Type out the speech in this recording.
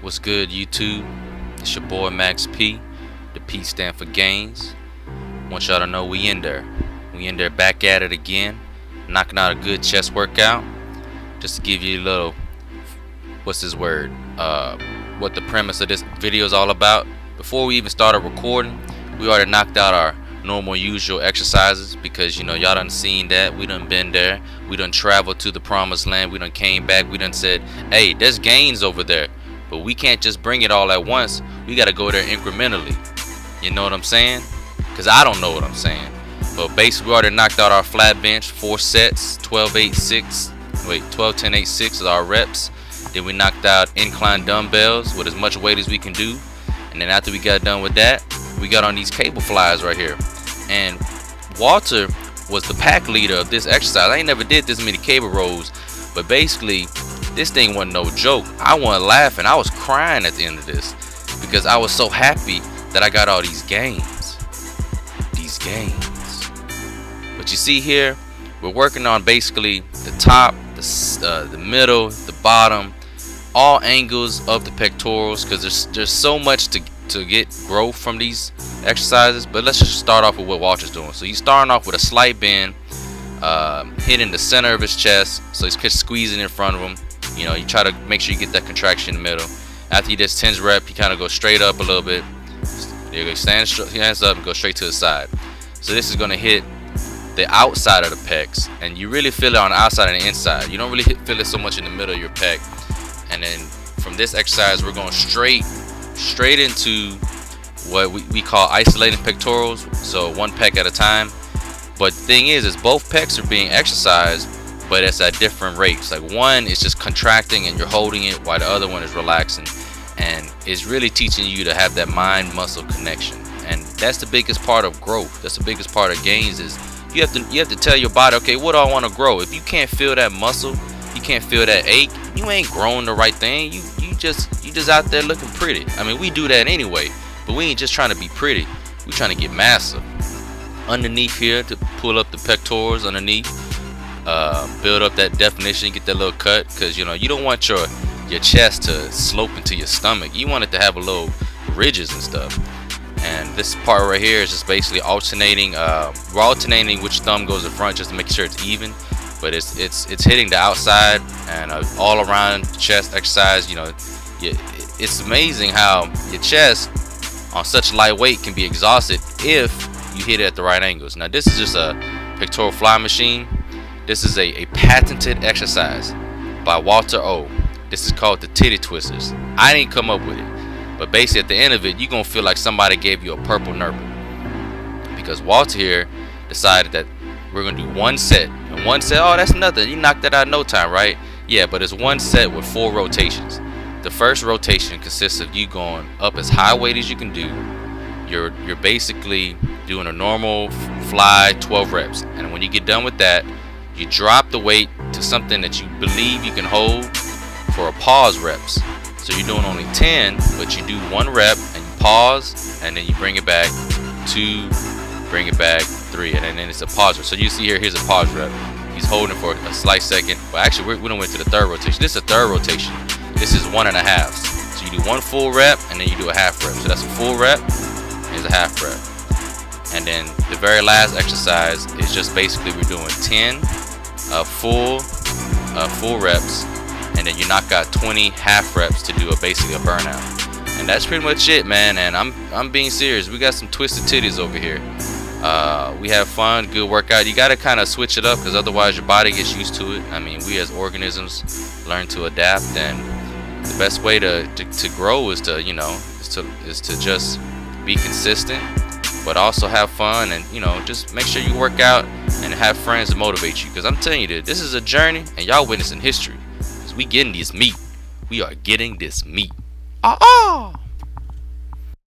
What's good, YouTube? It's your boy Max P. The P stand for gains. Want y'all to know we in there. We in there back at it again, knocking out a good chest workout. Just to give you a little, what's this word? What the premise of this video is all about. Before we even started recording, we already knocked out our normal usual exercises because y'all done seen that. We done been there. We done traveled to the promised land. We done came back. We done said, hey, there's gains over there, but we can't just bring it all at once. We got to go there incrementally. You know what I'm saying? Because I don't know what I'm saying. But basically, we already knocked out our flat bench, 4 sets, 12, 8, 6. Wait, 12, 10, 8, 6 is our reps. Then we knocked out incline dumbbells with as much weight as we can do. And then after we got done with that, we got on these cable flies right here. And Walter was the pack leader of this exercise. I ain't never did this many cable rows, but basically this thing wasn't no joke. I wasn't laughing. I was crying at the end of this because I was so happy that I got all these gains. But you see here, we're working on basically the top, the middle, the bottom, all angles of the pectorals, because there's so much to get growth from these exercises. But let's just start off with what Walter's doing. So he's starting off with a slight bend, hitting the center of his chest, so he's squeezing in front of him. You try to make sure you get that contraction in the middle. After he does 10 reps, he kind of goes straight up a little bit. There you go, stands up and goes straight to the side. So this is going to hit the outside of the pecs, and you really feel it on the outside and the inside. You don't really feel it so much in the middle of your pec. And then from this exercise, we're going straight into what we call isolating pectorals, so one pec at a time. But the thing is both pecs are being exercised, but it's at different rates. Like one is just contracting and you're holding it, while the other one is relaxing. And it's really teaching you to have that mind muscle connection. And that's the biggest part of growth. That's the biggest part of gains, is you have to tell your body, okay, what do I want to grow? If you can't feel that muscle, you can't feel that ache, you ain't growing the right thing. You just out there looking pretty. I mean, we do that anyway, but we ain't just trying to be pretty. We trying to get massive. Underneath here, to pull up the pectorals underneath, build up that definition, get that little cut, because you don't want your chest to slope into your stomach. You want it to have a little ridges and stuff. And this part right here is just basically alternating. We're alternating which thumb goes in front just to make sure it's even. But it's hitting the outside and all around chest exercise. It's amazing how your chest on such light weight can be exhausted if you hit it at the right angles. Now this is just a pectoral fly machine. This is a patented exercise by Walter O. This is called the Titty twisters. I didn't come up with it, but basically at the end of it, you're gonna feel like somebody gave you a purple nurple, because Walter here decided that we're gonna do one set. And one set, oh, that's nothing. You knocked that out in no time, right? Yeah, but it's one set with 4 rotations. The first rotation consists of you going up as high weight as you can do. You're basically doing a normal fly 12 reps, and when you get done with that, you drop the weight to something that you believe you can hold for a pause reps. So you're doing only 10, but you do 1 rep and you pause, and then you bring it back 2, bring it back 3, and then it's a pause rep. So you see here's a pause rep. He's holding for a slight second. Well, actually, we don't went to the third rotation. This is a third rotation. This is 1.5. So you do 1 full rep and then you do a half rep. So that's a full rep. Here's a half rep. And then the very last exercise is just basically we're doing 10 full reps, and then you knock out 20 half reps to do basically a burnout. And that's pretty much it, man. And I'm being serious. We got some twisted titties over here. We have fun, good workout. You got to kind of switch it up, because otherwise your body gets used to it. I mean, we as organisms learn to adapt, and the best way to grow is to just be consistent, but also have fun, and just make sure you work out and have friends to motivate you. Because I'm telling you, this is a journey, and y'all witnessing history. Because we getting this meat. We are getting this meat.